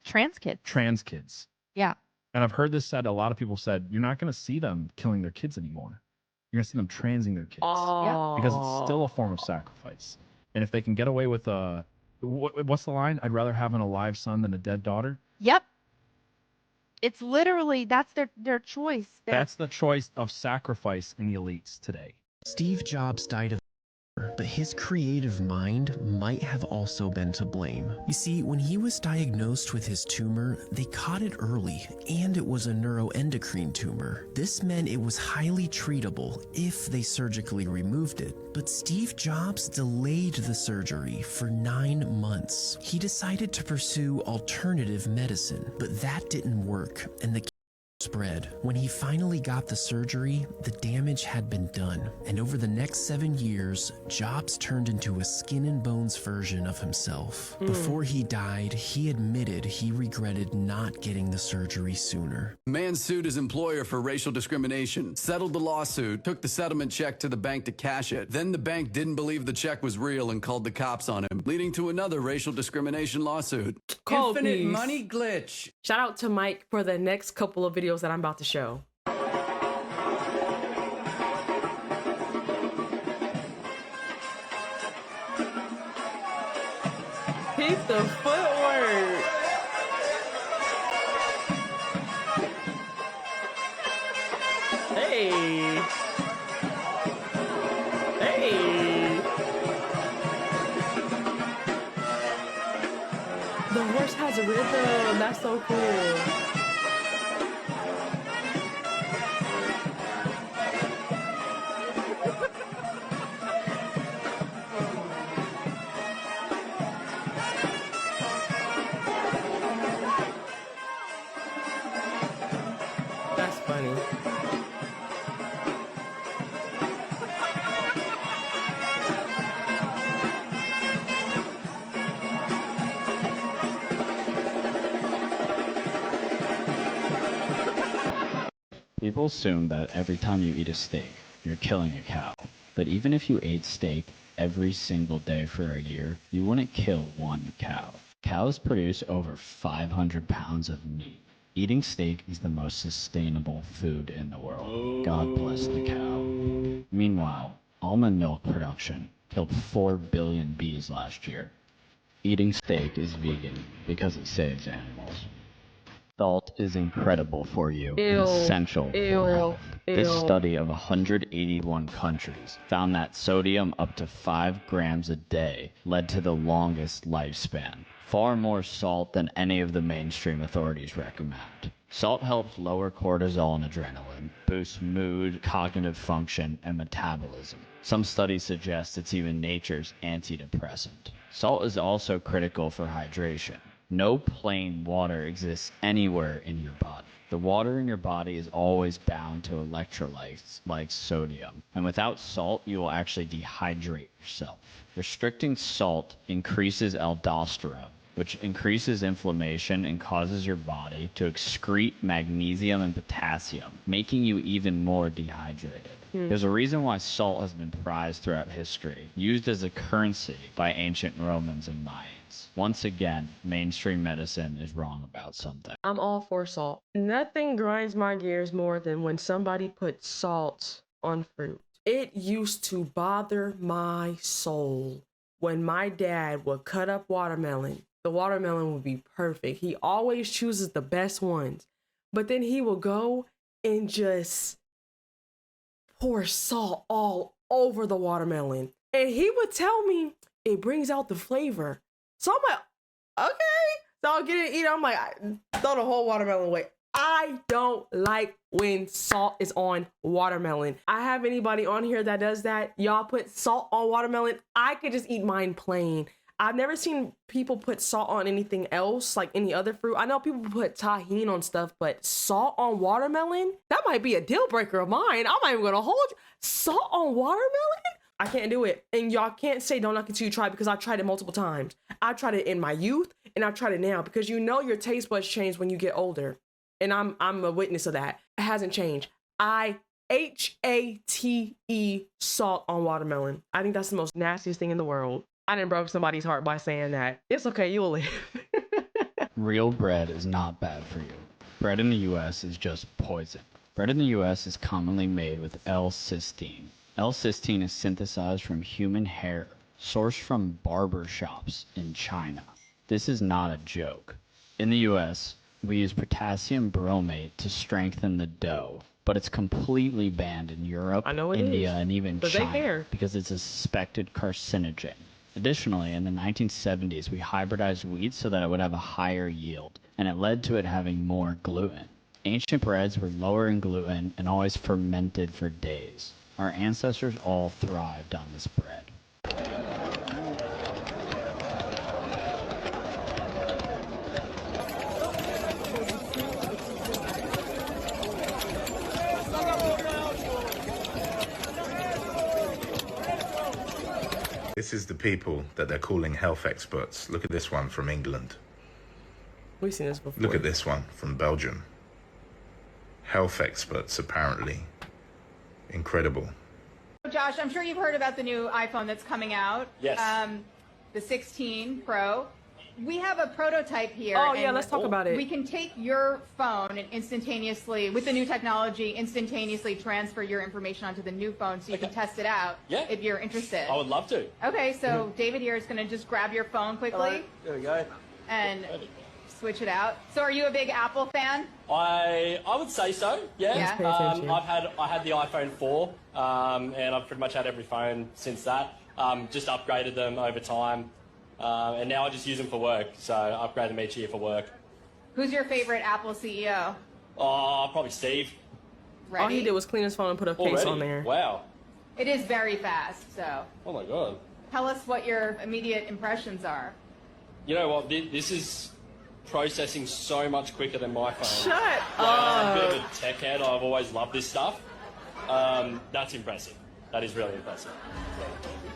Trans kids. Trans kids. Yeah. And I've heard this said, a lot of people said, you're not going to see them killing their kids anymore. You're going to see them transing their kids. Oh. Because it's still a form of sacrifice. And if they can get away with what's the line? I'd rather have an alive son than a dead daughter. Yep. It's literally, that's their choice. That's the choice of sacrifice in the elites today. Steve Jobs died of but his creative mind might have also been to blame. You see, when he was diagnosed with his tumor, they caught it early, and it was a neuroendocrine tumor. This meant it was highly treatable if they surgically removed it. But Steve Jobs delayed the surgery for 9 months. He decided to pursue alternative medicine, but that didn't work, and the spread. When he finally got the surgery, the damage had been done, and over the next 7 years, Jobs turned into a skin and bones version of himself. Before he died, he admitted he regretted not getting the surgery sooner. Man sued his employer for racial discrimination, settled the lawsuit, took the settlement check to the bank to cash it. Then the bank didn't believe the check was real and called the cops on him, leading to another racial discrimination lawsuit. Infinite money glitch. Shout out to Mike for the next couple of videos that I'm about to show. Keep the footwork. Hey. Hey. The horse has a rhythm. That's so cool. That's funny. People assume that every time you eat a steak, you're killing a cow. But even if you ate steak every single day for a year, you wouldn't kill one cow. Cows produce over 500 pounds of meat. Eating steak is the most sustainable food in the world. God bless the cow. Meanwhile, almond milk production killed 4 billion bees last year. Eating steak is vegan because it saves animals. Salt is incredible for you, essential for health. This study of 181 countries found that sodium up to 5 grams a day led to the longest lifespan. far more salt than any of the mainstream authorities recommend. Salt helps lower cortisol and adrenaline, boosts mood, cognitive function, and metabolism. Some studies suggest it's even nature's antidepressant. Salt is also critical for hydration. No plain water exists anywhere in your body. The water in your body is always bound to electrolytes like sodium, and without salt, you will actually dehydrate yourself. Restricting salt increases aldosterone, which increases inflammation and causes your body to excrete magnesium and potassium, making you even more dehydrated. There's a reason why salt has been prized throughout history, used as a currency by ancient Romans and Mayans. Once again, mainstream medicine is wrong about something. I'm all for salt. Nothing grinds my gears more than when somebody puts salt on fruit. It used to bother my soul when my dad would cut up watermelon. The watermelon would be perfect. He always chooses the best ones. But then he will go and just pour salt all over the watermelon. And he would tell me it brings out the flavor. So I'm like, okay. So I'll get it, eat it. I'm like, throw the whole watermelon away. I don't like when salt is on watermelon. I have anybody on here that does that. Y'all put salt on watermelon. I could just eat mine plain. I've never seen people put salt on anything else, like any other fruit. I know people put tahini on stuff, but salt on watermelon? That might be a deal breaker of mine. I'm not even gonna hold you. Salt on watermelon? I can't do it. And y'all can't say don't knock until you try because I've tried it multiple times. I tried it in my youth and I've tried it now because you know your taste buds change when you get older. And I'm a witness of that. It hasn't changed. HATE salt on watermelon. I think that's the most nastiest thing in the world. I didn't break somebody's heart by saying that. It's okay, you will live. Real bread is not bad for you. Bread in the US is just poison. Bread in the US is commonly made with L-cysteine. L-cysteine is synthesized from human hair, sourced from barber shops in China. This is not a joke. In the US, we use potassium bromate to strengthen the dough, but it's completely banned in Europe, India, and even China because it's a suspected carcinogen. Additionally, in the 1970s, we hybridized wheat so that it would have a higher yield, and it led to it having more gluten. Ancient breads were lower in gluten and always fermented for days. Our ancestors all thrived on this bread. This is the people that they're calling health experts. Look at this one from England. We've seen this before. Look at this one from Belgium. Health experts, apparently. Incredible. Josh, I'm sure you've heard about the new iPhone that's coming out. Yes. The 16 Pro. We have a prototype here. Oh, yeah, let's talk about it. We can take your phone and instantaneously, with the new technology, instantaneously transfer your information onto the new phone so you can test it out if you're interested. I would love to. Okay, so David here is going to just grab your phone quickly. Right, there we go. And switch it out. So are you a big Apple fan? I would say so, yeah. I had the iPhone 4, and I've pretty much had every phone since that. Just upgraded them over time. And now I just use them for work, so I upgrade them each year for work. Who's your favorite Apple CEO? Oh, probably Steve. Ready? All he did was clean his phone and put a case on there. Wow. It is very fast, so. Oh my God. Tell us what your immediate impressions are. You know what, this is processing so much quicker than my phone. Shut I'm up. a bit of a tech head, I've always loved this stuff. That's impressive. That is really impressive.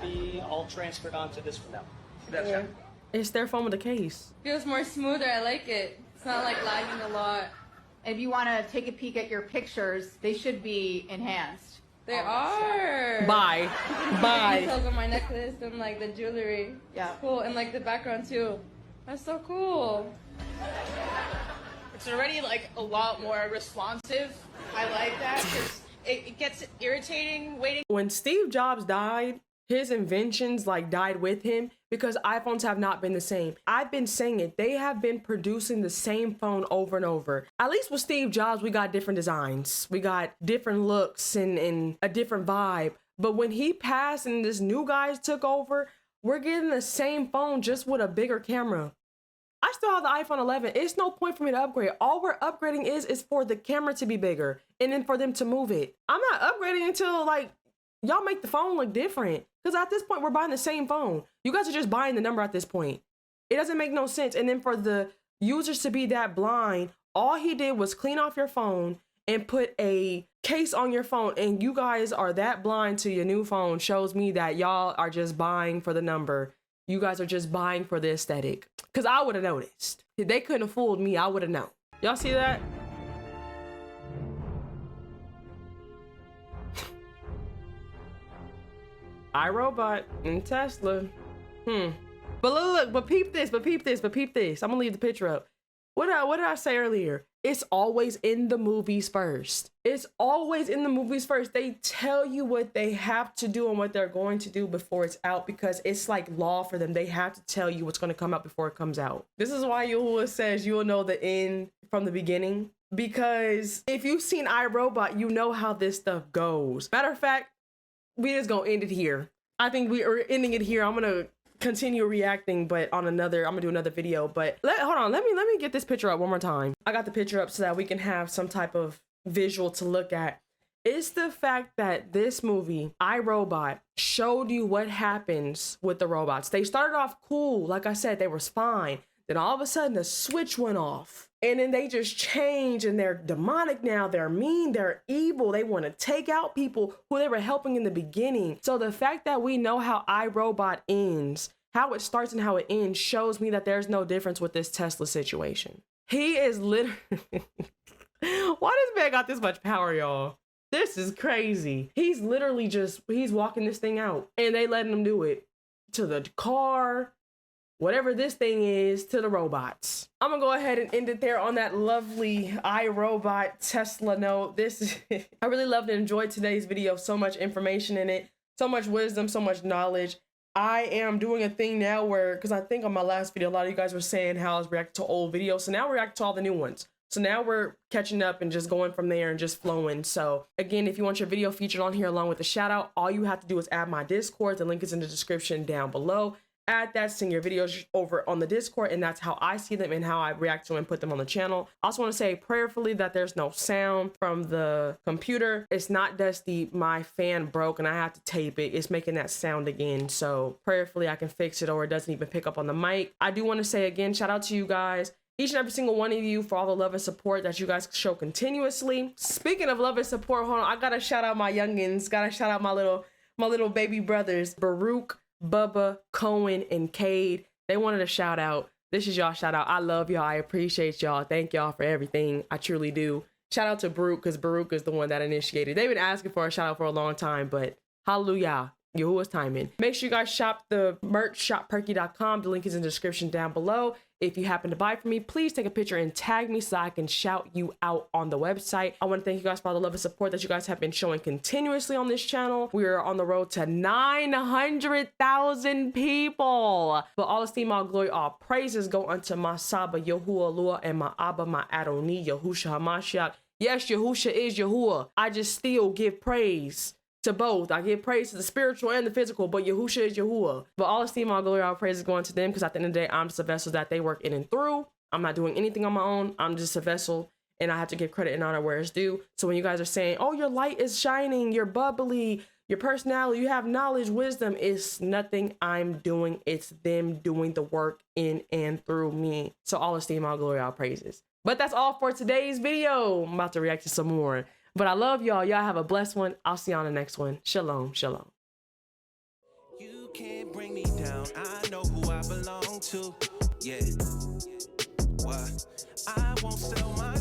Be all transferred onto this one now. That's right. It's their phone with a case. Feels more smoother. I like it. It's not like lagging a lot. If you want to take a peek at your pictures, they should be enhanced. They are. Bye. Bye. Details on my necklace and like the jewelry. Yeah. Cool. And like the background too. That's so cool. It's already like a lot more responsive. I like that because it gets irritating waiting. When Steve Jobs died, his inventions like died with him because iPhones have not been the same. I've been saying it. They have been producing the same phone over and over. At least with Steve Jobs, we got different designs. We got different looks and a different vibe. But when he passed and this new guy took over, we're getting the same phone just with a bigger camera. I still have the iPhone 11. It's no point for me to upgrade. All we're upgrading is for the camera to be bigger and then for them to move it. I'm not upgrading until like y'all make the phone look different. Because at this point, we're buying the same phone. You guys are just buying the number at this point. It doesn't make no sense. And then for the users to be that blind, all he did was clean off your phone and put a case on your phone, and you guys are that blind to your new phone. Shows me that y'all are just buying for the number. You guys are just buying for the aesthetic. Because I would have noticed. If they couldn't have fooled me, I would have known. Y'all see that? iRobot and Tesla. But look, but peep this. I'm gonna leave the picture up. What did I say earlier? It's always in the movies first. It's always in the movies first. They tell you what they have to do and what they're going to do before it's out, because it's like law for them. They have to tell you what's going to come out before it comes out. This is why Yahuwah says you will know the end from the beginning, because if you've seen iRobot, you know how this stuff goes. Matter of fact, we just gonna end it here. I think we are ending it here. I'm gonna continue reacting, but on another, I'm gonna do another video. But hold on, let me get this picture up one more time. I got the picture up so that we can have some type of visual to look at. It's the fact that this movie, iRobot, showed you what happens with the robots. They started off cool, like I said, they was fine. Then all of a sudden the switch went off. And then they just change, and they're demonic now. They're mean, they're evil. They want to take out people who they were helping in the beginning. So the fact that we know how iRobot ends, how it starts and how it ends, shows me that there's no difference with this Tesla situation. He is literally... Why this man got this much power, y'all? This is crazy. He's literally just, he's walking this thing out, and they letting him do it to the car, whatever this thing is, to the robots. I'm gonna go ahead and end it there on that lovely iRobot Tesla note. I really loved and enjoyed today's video. So much information in it, so much wisdom, so much knowledge. I am doing a thing now where, because I think on my last video, a lot of you guys were saying how I was reacting to old videos. So now we're reacting to all the new ones. So now we're catching up and just going from there and just flowing. So again, if you want your video featured on here along with the shout out, all you have to do is add my Discord. The link is in the description down below. Add that, send your videos over on the Discord, and that's how I see them and how I react to them and put them on the channel. I also want to say prayerfully that there's no sound from the computer. It's not dusty. My fan broke and I have to tape it. It's making that sound again. So prayerfully I can fix it, or it doesn't even pick up on the mic. I do want to say again, shout out to you guys, each and every single one of you, for all the love and support that you guys show continuously. Speaking of love and support, hold on, I gotta shout out my youngins. Gotta shout out my little baby brothers, Baruch, Bubba, Cohen, and Cade. They wanted a shout out. This is y'all shout out. I love y'all. I appreciate y'all. Thank y'all for everything. I truly do. Shout out to Baruch, because Baruch is the one that initiated. They've been asking for a shout out for a long time, but hallelujah. Yahuwah's timing. Make sure you guys shop the merch, shop Perkyy.com. The link is in the description down below. If you happen to buy from me, please take a picture and tag me so I can shout you out on the website. I want to thank you guys for all the love and support that you guys have been showing continuously on this channel. We are on the road to 900,000 people. But all esteem, all glory, all praises go unto my Saba, Yahuwah, Lua, and my Abba, my Adoni, Yahusha HaMashiach. Yes, Yahusha is Yahuwah. I just still give praise to both. I give praise to the spiritual and the physical, but Yahusha is Yahuwah. But all esteem, all glory, all praise is going to them, because at the end of the day, I'm just a vessel that they work in and through. I'm not doing anything on my own. I'm just a vessel, and I have to give credit and honor where it's due. So when you guys are saying, oh, your light is shining, you're bubbly, your personality, you have knowledge, wisdom, it's nothing I'm doing. It's them doing the work in and through me. So all esteem, all glory, all praises. But that's all for today's video. I'm about to react to some more. But I love y'all. Y'all have a blessed one. I'll see you on the next one. Shalom, shalom. You can't bring me down. I know who I belong to. Yeah. What? I won't sell my